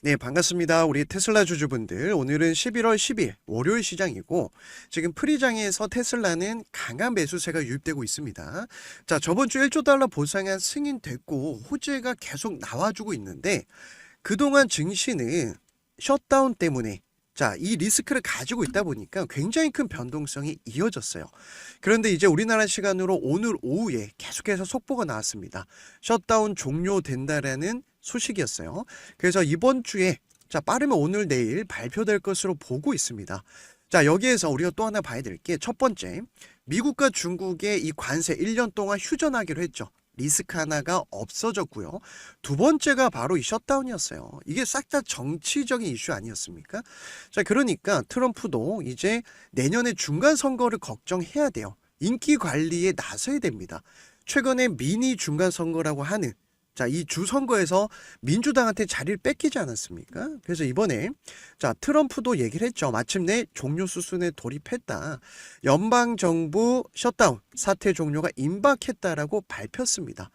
네, 반갑습니다. 우리 테슬라 주주분들. 오늘은 11월 10일 월요일 시장이고 지금 프리장에서 테슬라는 강한 매수세가 유입되고 있습니다. 자, 저번 주 1조 달러 보상안 승인됐고 호재가 계속 나와주고 있는데 그동안 증시는 셧다운 때문에 이 리스크를 가지고 있다 보니까 굉장히 큰 변동성이 이어졌어요. 그런데 이제 우리나라 시간으로 오늘 오후에 계속해서 속보가 나왔습니다. 셧다운 종료된다라는 소식이었어요. 그래서 이번 주에 빠르면 오늘 내일 발표될 것으로 보고 있습니다. 자, 여기에서 우리가 또 하나 봐야 될 게 첫 번째, 미국과 중국의 이 관세 1년 동안 휴전하기로 했죠. 리스크 하나가 없어졌고요. 두 번째가 바로 이 셧다운이었어요. 이게 싹 다 정치적인 이슈 아니었습니까? 자, 그러니까 트럼프도 이제 내년에 중간 선거를 걱정해야 돼요. 인기 관리에 나서야 됩니다. 최근에 미니 중간 선거라고 하는 이 주선거에서 민주당한테 자리를 뺏기지 않았습니까? 그래서 이번에 트럼프도 얘기를 했죠. 마침내 종료 수순에 돌입했다. 연방정부 셧다운 사태 종료가 임박했다라고 밝혔습니다.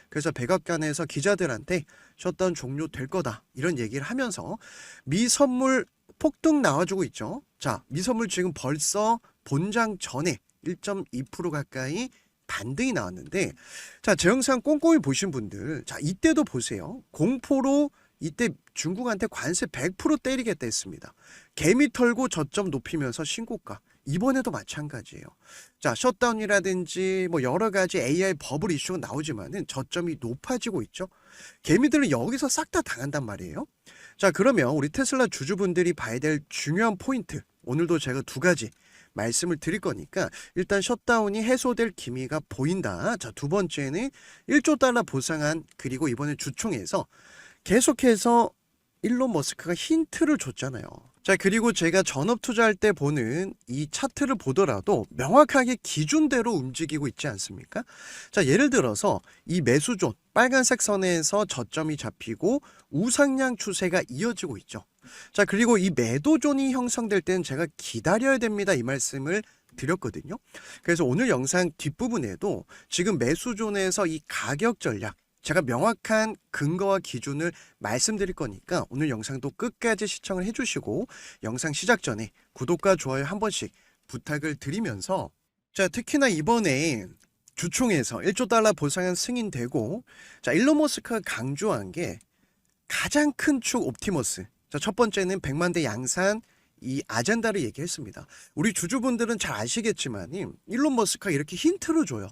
그래서 백악관에서 기자들한테 셧다운 종료될 거다 이런 얘기를 하면서 미 선물 폭등 나와주고 있죠. 자, 미 선물 지금 벌써 본장 전에 1.2% 가까이 반등이 나왔는데, 제 영상 꼼꼼히 보신 분들, 이때도 보세요. 공포로 이때 중국한테 관세 100% 때리겠다 했습니다. 개미 털고 저점 높이면서 신고가. 이번에도 마찬가지예요. 셧다운이라든지 뭐 여러 가지 AI 버블 이슈가 나오지만은 저점이 높아지고 있죠. 개미들은 여기서 싹 다 당한단 말이에요. 그러면 우리 테슬라 주주분들이 봐야 될 중요한 포인트. 오늘도 제가 두 가지 말씀을 드릴 거니까 일단 셧다운이 해소될 기미가 보인다. 두 번째는 1조 달러 보상안 그리고 이번에 주총에서 계속해서 일론 머스크가 힌트를 줬잖아요. 그리고 제가 전업 투자할 때 보는 이 차트를 보더라도 명확하게 기준대로 움직이고 있지 않습니까? 예를 들어서 이 매수존 빨간색 선에서 저점이 잡히고 우상향 추세가 이어지고 있죠. 그리고 이 매도존이 형성될 때는 제가 기다려야 됩니다. 이 말씀을 드렸거든요. 그래서 오늘 영상 뒷부분에도 지금 매수존에서 이 가격 전략 제가 명확한 근거와 기준을 말씀드릴 거니까 오늘 영상도 끝까지 시청을 해주시고 영상 시작 전에 구독과 좋아요 한 번씩 부탁을 드리면서 특히나 이번에 주총에서 1조 달러 보상안 승인되고 일론 머스크가 강조한 게 가장 큰 축 옵티머스. 첫 번째는 100만 대 양산 이 아젠다를 얘기했습니다. 우리 주주분들은 잘 아시겠지만 일론 머스크가 이렇게 힌트를 줘요.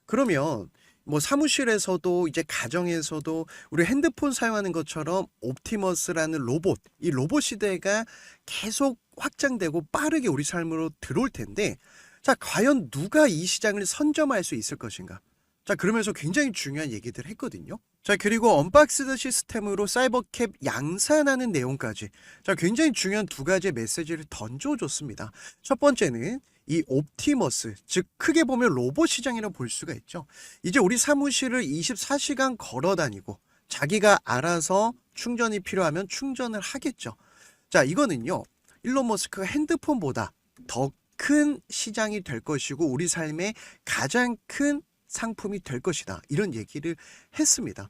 그러면 뭐 사무실에서도 이제 가정에서도 우리 핸드폰 사용하는 것처럼 옵티머스라는 로봇, 이 로봇 시대가 계속 확장되고 빠르게 우리 삶으로 들어올 텐데 과연 누가 이 시장을 선점할 수 있을 것인가? 그러면서 굉장히 중요한 얘기들 했거든요. 그리고 언박스드 시스템으로 사이버캡 양산하는 내용까지 굉장히 중요한 두 가지 메시지를 던져줬습니다. 첫 번째는 이 옵티머스, 즉 크게 보면 로봇 시장이라고 볼 수가 있죠. 이제 우리 사무실을 24시간 걸어 다니고 자기가 알아서 충전이 필요하면 충전을 하겠죠. 이거는요. 일론 머스크가 핸드폰보다 더 큰 시장이 될 것이고 우리 삶의 가장 큰 상품이 될 것이다. 이런 얘기를 했습니다.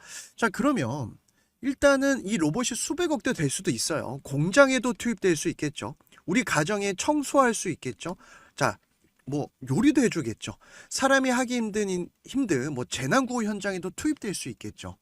그러면 일단은 이 로봇이 수백억 대 될 수도 있어요. 공장에도 투입될 수 있겠죠. 우리 가정에 청소할 수 있겠죠. 뭐 요리도 해주겠죠. 사람이 하기 힘든 뭐 재난구호 현장에도 투입될 수 있겠죠.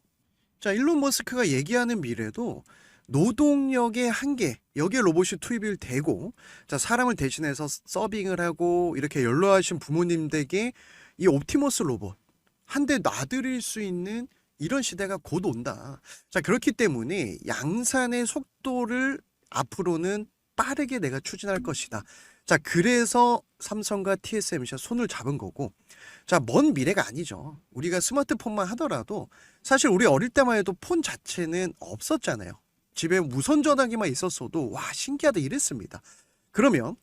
일론 머스크가 얘기하는 미래도 노동력의 한계, 여기에 로봇이 투입이 되고 사람을 대신해서 서빙을 하고 이렇게 연로하신 부모님들에게 이 옵티머스 로봇 한 대 놔드릴 수 있는 이런 시대가 곧 온다. 그렇기 때문에 양산의 속도를 앞으로는 빠르게 내가 추진할 것이다. 그래서 삼성과 TSMC가 손을 잡은 거고 먼 미래가 아니죠. 우리가 스마트폰만 하더라도 사실 우리 어릴 때만 해도 폰 자체는 없었잖아요. 집에 무선 전화기만 있었어도 와 신기하다 이랬습니다. 그러면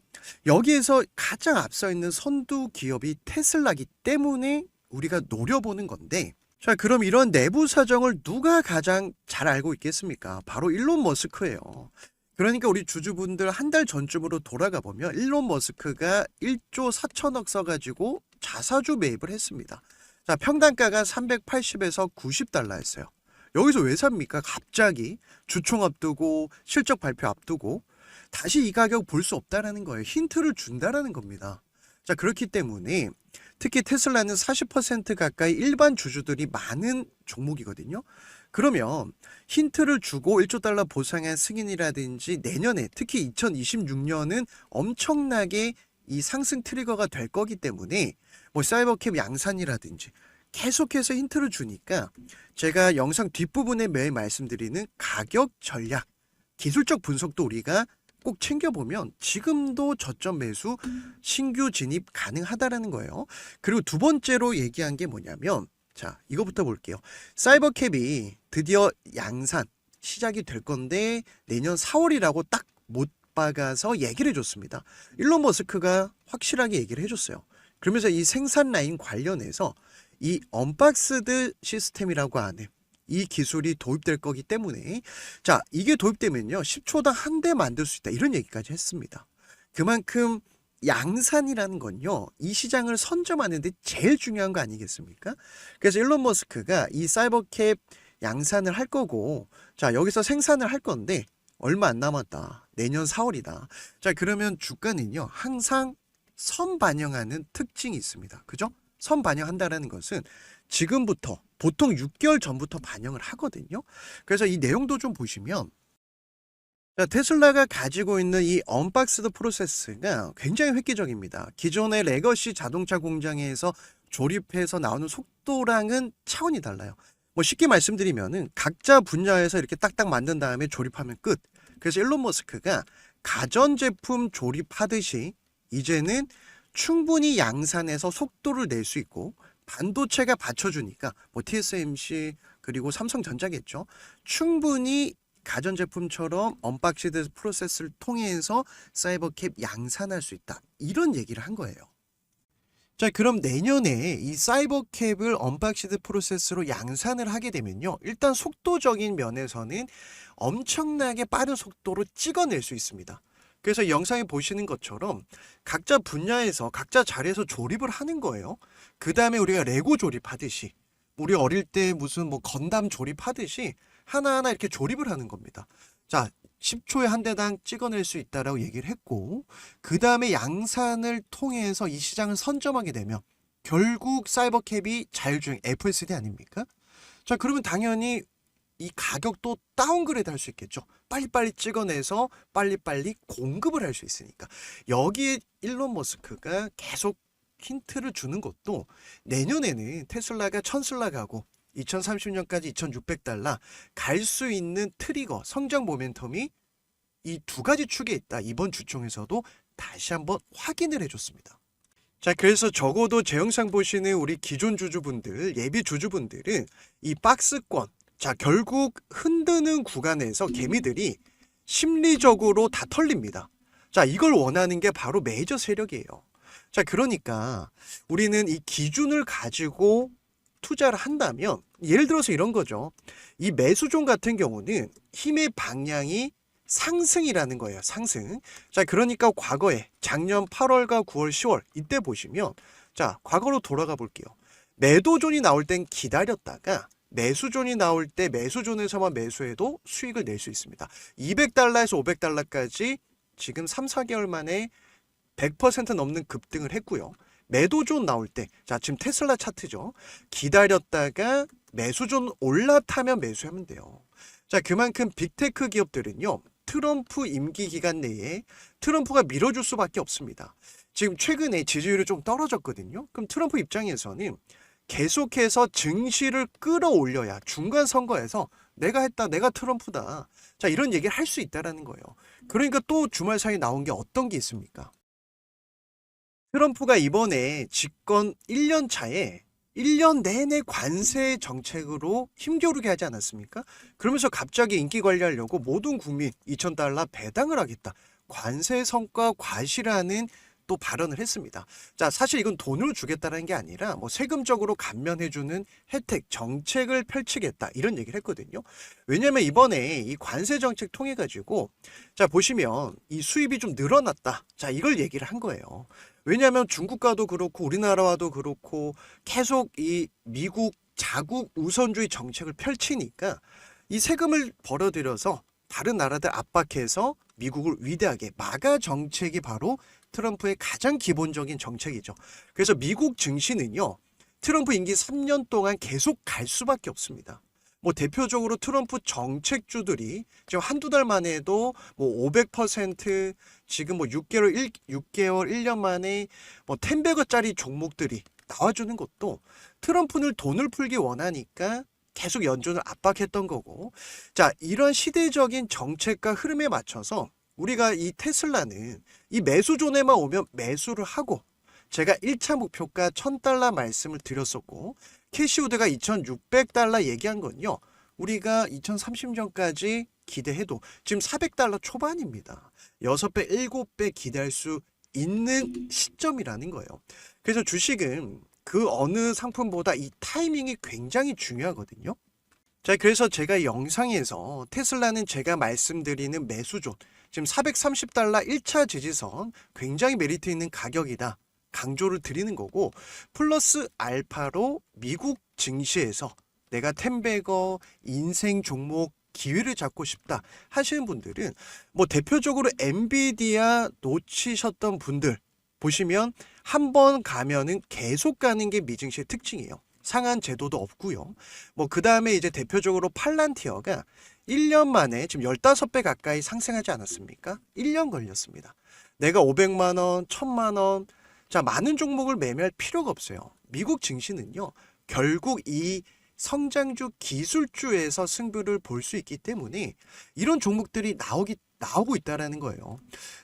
여기에서 가장 앞서 있는 선두 기업이 테슬라기 때문에 우리가 노려보는 건데 그럼 이런 내부 사정을 누가 가장 잘 알고 있겠습니까? 바로 일론 머스크예요. 그러니까 우리 주주분들 한 달 전쯤으로 돌아가 보면 일론 머스크가 1조 4천억 써가지고 자사주 매입을 했습니다. 평단가가 380에서 90달러였어요. 여기서 왜 삽니까? 갑자기 주총 앞두고 실적 발표 앞두고 다시 이 가격 볼 수 없다라는 거예요. 힌트를 준다라는 겁니다. 자, 그렇기 때문에 특히 테슬라는 40% 가까이 일반 주주들이 많은 종목이거든요. 그러면 힌트를 주고 1조 달러 보상한 승인이라든지 내년에 특히 2026년은 엄청나게 이 상승 트리거가 될 거기 때문에 뭐 사이버캡 양산이라든지 계속해서 힌트를 주니까 제가 영상 뒷부분에 매일 말씀드리는 가격 전략, 기술적 분석도 우리가 꼭 챙겨보면 지금도 저점 매수 신규 진입 가능하다라는 거예요. 그리고 두 번째로 얘기한 게 뭐냐면 자, 이거부터 볼게요. 사이버캡이 드디어 양산 시작이 될 건데 내년 4월이라고 딱 못 박아서 얘기를 해줬습니다. 일론 머스크가 확실하게 얘기를 해줬어요. 그러면서 이 생산 라인 관련해서 이 언박스드 시스템이라고 하는 이 기술이 도입될 거기 때문에 자, 이게 도입되면요 10초당 한 대 만들 수 있다 이런 얘기까지 했습니다. 그만큼 양산이라는 건요 이 시장을 선점하는데 제일 중요한 거 아니겠습니까? 그래서 일론 머스크가 이 사이버캡 양산을 할 거고 자, 여기서 생산을 할 건데 얼마 안 남았다. 내년 4월이다. 자, 그러면 주가는요 항상 선반영하는 특징이 있습니다. 그죠? 선반영한다라는 것은 지금부터 보통 6개월 전부터 반영을 하거든요. 그래서 이 내용도 좀 보시면 자, 테슬라가 가지고 있는 이 언박스드 프로세스가 굉장히 획기적입니다. 기존의 레거시 자동차 공장에서 조립해서 나오는 속도랑은 차원이 달라요. 뭐 쉽게 말씀드리면은 각자 분야에서 이렇게 딱딱 만든 다음에 조립하면 끝. 그래서 일론 머스크가 가전제품 조립하듯이 이제는 충분히 양산해서 속도를 낼 수 있고 반도체가 받쳐주니까 뭐 TSMC 그리고 삼성전자겠죠. 충분히 가전제품처럼 언박시드 프로세스를 통해서 사이버캡 양산할 수 있다. 이런 얘기를 한 거예요. 자, 그럼 내년에 이 사이버캡을 언박시드 프로세스로 양산을 하게 되면요. 일단 속도적인 면에서는 엄청나게 빠른 속도로 찍어낼 수 있습니다. 그래서 영상에 보시는 것처럼 각자 분야에서 각자 자리에서 조립을 하는 거예요. 그 다음에 우리가 레고 조립하듯이 우리 어릴 때 무슨 뭐 건담 조립하듯이 하나하나 이렇게 조립을 하는 겁니다. 자, 10초에 한 대당 찍어낼 수 있다라고 얘기를 했고 그 다음에 양산을 통해서 이 시장을 선점하게 되면 결국 사이버캡이 자율주행 FSD 아닙니까? 자, 그러면 당연히 이 가격도 다운그레이드 할 수 있겠죠. 빨리빨리 찍어내서 빨리빨리 공급을 할 수 있으니까. 여기에 일론 머스크가 계속 힌트를 주는 것도 내년에는 테슬라가 1000슬라 가고 2030년까지 2600달러 갈 수 있는 트리거, 성장 모멘텀이 이 두 가지 축에 있다. 이번 주총에서도 다시 한번 확인을 해줬습니다. 자, 그래서 적어도 제 영상 보시는 우리 기존 주주분들, 예비 주주분들은 이 박스권, 자, 결국 흔드는 구간에서 개미들이 심리적으로 다 털립니다. 자, 이걸 원하는 게 바로 메이저 세력이에요. 자, 그러니까 우리는 이 기준을 가지고 투자를 한다면 예를 들어서 이런 거죠. 이 매수종 같은 경우는 힘의 방향이 상승이라는 거예요. 상승. 자, 그러니까 과거에 작년 8월과 9월, 10월 이때 보시면 자, 과거로 돌아가 볼게요. 매도존이 나올 땐 기다렸다가 매수존이 나올 때 매수존에서만 매수해도 수익을 낼 수 있습니다. 200달러에서 500달러까지 지금 3, 4개월 만에 100% 넘는 급등을 했고요. 매도존 나올 때, 자, 지금 테슬라 차트죠. 기다렸다가 매수존 올라타면 매수하면 돼요. 자, 그만큼 빅테크 기업들은요, 트럼프 임기 기간 내에 트럼프가 밀어줄 수밖에 없습니다. 지금 최근에 지지율이 좀 떨어졌거든요. 그럼 트럼프 입장에서는 계속해서 증시를 끌어올려야 중간 선거에서 내가 했다, 내가 트럼프다. 자, 이런 얘기를 할 수 있다라는 거예요. 그러니까 또 주말 사이에 나온 게 어떤 게 있습니까? 트럼프가 이번에 집권 1년 차에 1년 내내 관세 정책으로 힘겨루게 하지 않았습니까? 그러면서 갑자기 인기 관리하려고 모든 국민 2,000달러 배당을 하겠다. 관세 성과 과시라는 또 발언을 했습니다. 자, 사실 이건 돈으로 주겠다는 게 아니라 뭐 세금적으로 감면해주는 혜택, 정책을 펼치겠다 이런 얘기를 했거든요. 왜냐하면 이번에 이 관세 정책 통해 가지고 자, 보시면 이 수입이 좀 늘어났다. 자, 이걸 얘기를 한 거예요. 왜냐하면 중국과도 그렇고 우리나라와도 그렇고 계속 이 미국 자국 우선주의 정책을 펼치니까 이 세금을 벌어들여서 다른 나라들 압박해서 미국을 위대하게 막아 정책이 바로 트럼프의 가장 기본적인 정책이죠. 그래서 미국 증시는요, 트럼프 임기 3년 동안 계속 갈 수밖에 없습니다. 뭐 대표적으로 트럼프 정책주들이 지금 한두 달 만에도 뭐 500%, 지금 뭐 6개월 1년 만에 뭐 10배거짜리 종목들이 나와주는 것도 트럼프는 돈을 풀기 원하니까 계속 연준을 압박했던 거고, 자, 이런 시대적인 정책과 흐름에 맞춰서 우리가 이 테슬라는 이 매수존에만 오면 매수를 하고, 제가 1차 목표가 $1,000 말씀을 드렸었고, 캐시우드가 $2,600 얘기한 건요, 우리가 2030년까지 기대해도 지금 $400 초반입니다. 6배, 7배 기대할 수 있는 시점이라는 거예요. 그래서 주식은 그 어느 상품보다 이 타이밍이 굉장히 중요하거든요. 자, 그래서 제가 영상에서 테슬라는 제가 말씀드리는 매수존, 지금 $430 1차 지지선 굉장히 메리트 있는 가격이다 강조를 드리는 거고, 플러스 알파로 미국 증시에서 내가 텐베거 인생 종목 기회를 잡고 싶다 하시는 분들은 뭐 대표적으로 엔비디아 놓치셨던 분들 보시면 한 번 가면은 계속 가는 게 미증시의 특징이에요. 상한 제도도 없고요. 뭐 그 다음에 이제 대표적으로 팔란티어가 1년 만에 지금 15배 가까이 상승하지 않았습니까? 1년 걸렸습니다. 내가 500만 원, 1000만 원, 자, 많은 종목을 매매할 필요가 없어요. 미국 증시는요, 결국 이 성장주 기술주에서 승부를 볼 수 있기 때문에 이런 종목들이 나오고 있다라는 거예요.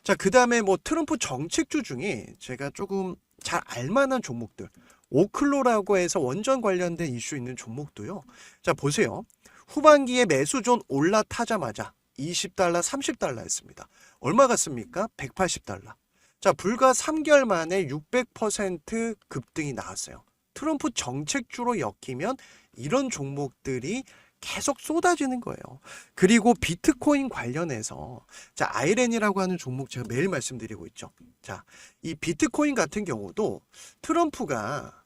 자, 그 다음에 뭐 트럼프 정책주 중에 제가 조금 잘 알만한 종목들, 오클로라고 해서 원전 관련된 이슈 있는 종목도요. 자, 보세요. 후반기에 매수존 올라타자마자 $20, $30였습니다. 얼마 갔습니까? $180. 자, 불과 3개월 만에 600% 급등이 나왔어요. 트럼프 정책주로 엮이면 이런 종목들이 계속 쏟아지는 거예요. 그리고 비트코인 관련해서, 자, 아이렌이라고 하는 종목 제가 매일 말씀드리고 있죠. 자, 이 비트코인 같은 경우도 트럼프가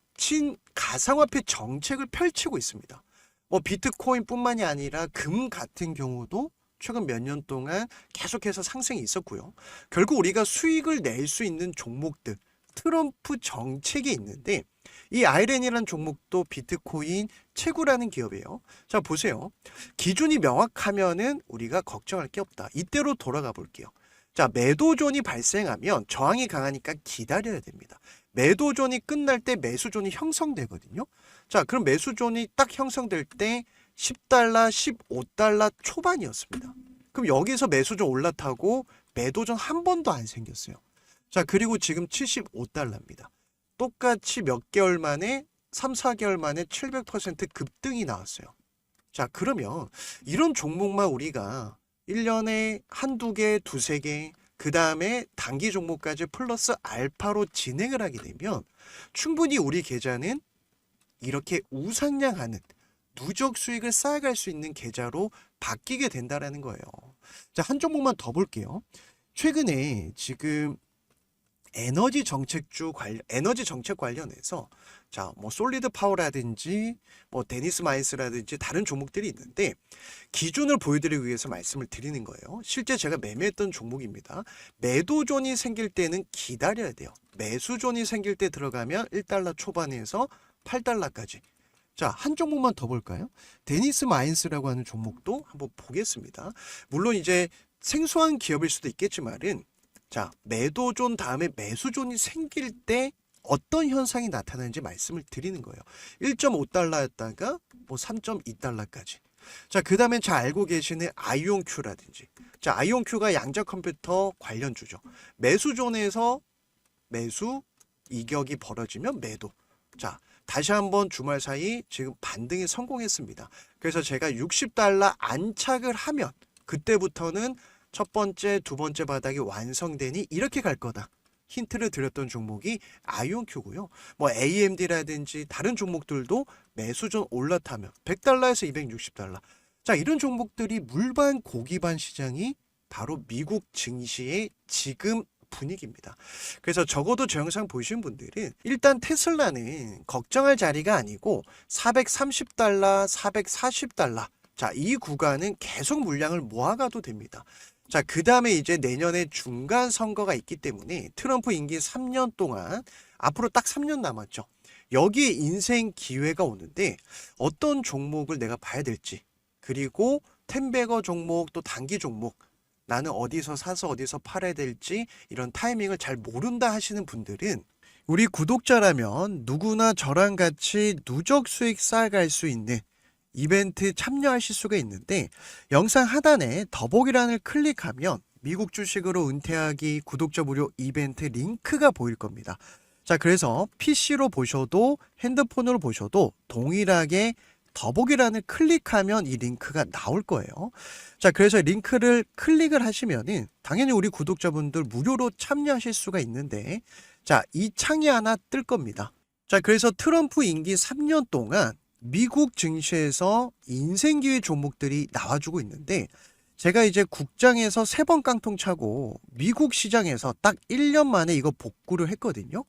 가상화폐 정책을 펼치고 있습니다. 뭐 비트코인뿐만이 아니라 금 같은 경우도 최근 몇 년 동안 계속해서 상승이 있었고요. 결국 우리가 수익을 낼 수 있는 종목들, 트럼프 정책이 있는데, 이 아이렌이라는 종목도 비트코인 채굴하는 기업이에요. 자, 보세요. 기준이 명확하면은 우리가 걱정할 게 없다. 이때로 돌아가 볼게요. 자, 매도존이 발생하면 저항이 강하니까 기다려야 됩니다. 매도존이 끝날 때 매수존이 형성되거든요. 자, 그럼 매수존이 딱 형성될 때 $10, $15 초반이었습니다. 그럼 여기서 매수존 올라타고 매도존 한 번도 안 생겼어요. 자, 그리고 지금 $75입니다. 똑같이 몇 개월 만에 3, 4개월 만에 700% 급등이 나왔어요. 자, 그러면 이런 종목만 우리가 1년에 한두 개, 두세 개, 그 다음에 단기 종목까지 플러스 알파로 진행을 하게 되면 충분히 우리 계좌는 이렇게 우상향하는 누적 수익을 쌓아갈 수 있는 계좌로 바뀌게 된다라는 거예요. 자, 한 종목만 더 볼게요. 최근에 지금 에너지 정책 관련해서, 자, 뭐 솔리드 파워라든지 뭐 데니스 마이스라든지 다른 종목들이 있는데 기준을 보여드리기 위해서 말씀을 드리는 거예요. 실제 제가 매매했던 종목입니다. 매도존이 생길 때는 기다려야 돼요. 매수존이 생길 때 들어가면 $1 초반에서 $8까지. 자, 한 종목만 더 볼까요? 데니스 마인스라고 하는 종목도 한번 보겠습니다. 물론 이제 생소한 기업일 수도 있겠지만은, 자, 매도존 다음에 매수존이 생길 때 어떤 현상이 나타나는지 말씀을 드리는 거예요. $1.5였다가 뭐 $3.2까지. 자, 그 다음에 잘 알고 계시는 아이온큐라든지. 자, 아이온큐가 양자 컴퓨터 관련주죠. 매수존에서 매수, 이격이 벌어지면 매도. 자, 다시 한번 주말 사이 지금 반등에 성공했습니다. 그래서 제가 $60 안착을 하면 그때부터는 첫 번째, 두 번째 바닥이 완성되니 이렇게 갈 거다. 힌트를 드렸던 종목이 아이온큐고요. 뭐 AMD라든지 다른 종목들도 매수존 올라타면 $100에서 $260. 자, 이런 종목들이 물반 고기반 시장이 바로 미국 증시의 지금 분위기입니다. 그래서 적어도 저 영상 보신 분들은 일단 테슬라는 걱정할 자리가 아니고 430달러, 440달러. 자, 이 구간은 계속 물량을 모아가도 됩니다. 자, 그 다음에 이제 내년에 중간 선거가 있기 때문에 트럼프 임기 3년 동안 앞으로 딱 3년 남았죠. 여기에 인생 기회가 오는데 어떤 종목을 내가 봐야 될지, 그리고 텐베거 종목 또 단기 종목 나는 어디서 사서 어디서 팔아야 될지 이런 타이밍을 잘 모른다 하시는 분들은 우리 구독자라면 누구나 저랑 같이 누적 수익 쌓아갈 수 있는 이벤트 참여하실 수가 있는데, 영상 하단에 더보기란을 클릭하면 미국 주식으로 은퇴하기 구독자 무료 이벤트 링크가 보일 겁니다. 자, 그래서 PC로 보셔도 핸드폰으로 보셔도 동일하게 더보기란을 클릭하면 이 링크가 나올 거예요. 자, 그래서 링크를 클릭을 하시면은 당연히 우리 구독자분들 무료로 참여하실 수가 있는데, 자, 이 창이 하나 뜰 겁니다. 자, 그래서 트럼프 임기 3년 동안 미국 증시에서 인생기회 종목들이 나와주고 있는데, 제가 이제 국장에서 3번 깡통 차고 미국 시장에서 딱 1년 만에 이거 복구를 했거든요.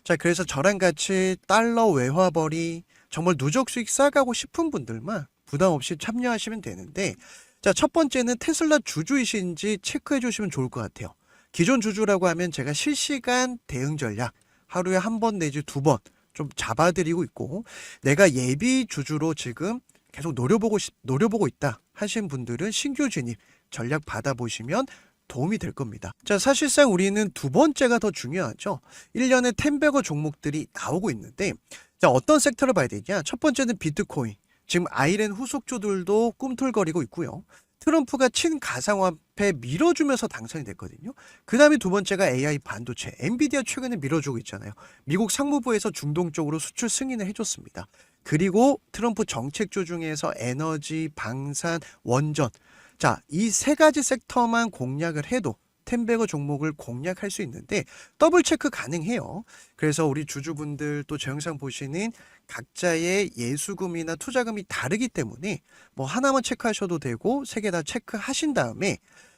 자, 그래서 저랑 같이 달러 외화벌이 정말 누적 수익 쌓아가고 싶은 분들만 부담 없이 참여하시면 되는데, 자, 첫 번째는 테슬라 주주이신지 체크해 주시면 좋을 것 같아요. 기존 주주라고 하면 제가 실시간 대응 전략 하루에 1번 내지 2번 좀 잡아드리고 있고, 내가 예비 주주로 지금 계속 노려보고 있다 하신 분들은 신규 진입 전략 받아보시면 도움이 될 겁니다. 자, 사실상 우리는 두 번째가 더 중요하죠. 1년에 텐베거 종목들이 나오고 있는데, 자, 어떤 섹터를 봐야 되냐? 첫 번째는 비트코인. 지금 아이렌 후속주들도 꿈틀거리고 있고요. 트럼프가 친가상화폐 밀어주면서 당선이 됐거든요. 그 다음에 두 번째가 AI 반도체. 엔비디아 최근에 밀어주고 있잖아요. 미국 상무부에서 중동 쪽으로 수출 승인을 해줬습니다. 그리고 트럼프 정책주 중에서 에너지, 방산, 원전. 자, 이 세 가지 섹터만 공략을 해도 텐베거 종목을 공략할 수 있는데 더블 체크 가능해요. 그래서 우리 주주분들 또 제 영상 보시는 각자의 예수금이나 투자금이 다르기 때문에 뭐 하나만 체크하셔도 되고 3개 다 체크하신 다음에,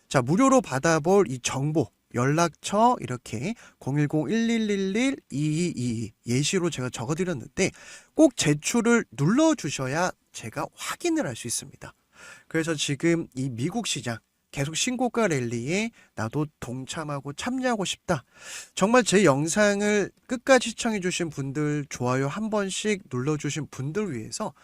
자, 무료로 받아볼 이 정보 연락처 이렇게 010-1111-2222 예시로 제가 적어드렸는데 꼭 제출을 눌러주셔야 제가 확인을 할 수 있습니다. 그래서 지금 이 미국 시장 계속 신고가 랠리에 나도 동참하고 참여하고 싶다. 정말 제 영상을 끝까지 시청해 주신 분들, 좋아요 한 번씩 눌러주신 분들 위해서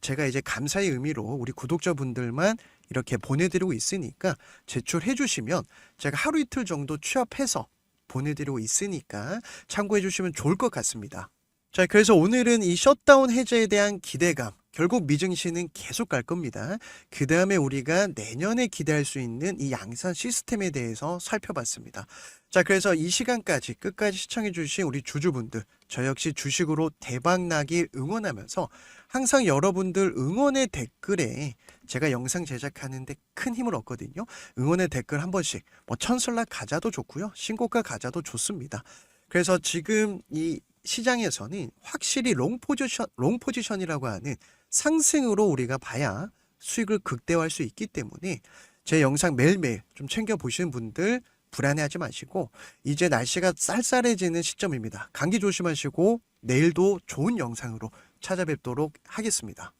제가 이제 감사의 의미로 우리 구독자분들만 이렇게 보내드리고 있으니까 제출해 주시면 제가 하루 이틀 정도 취합해서 보내드리고 있으니까 참고해 주시면 좋을 것 같습니다. 자, 그래서 오늘은 이 셧다운 해제에 대한 기대감, 결국 미증시는 계속 갈 겁니다. 그 다음에 우리가 내년에 기대할 수 있는 이 양산 시스템에 대해서 살펴봤습니다. 자, 그래서 이 시간까지 끝까지 시청해 주신 우리 주주분들, 저 역시 주식으로 대박 나길 응원하면서 항상 여러분들 응원의 댓글에 제가 영상 제작하는데 큰 힘을 얻거든요. 응원의 댓글 한 번씩, 뭐 천슬라 가자도 좋고요. 신고가 가자도 좋습니다. 그래서 지금 이 시장에서는 확실히 롱 포지션이라고 하는 상승으로 우리가 봐야 수익을 극대화할 수 있기 때문에 제 영상 매일매일 좀 챙겨보시는 분들 불안해하지 마시고, 이제 날씨가 쌀쌀해지는 시점입니다. 감기 조심하시고 내일도 좋은 영상으로 찾아뵙도록 하겠습니다.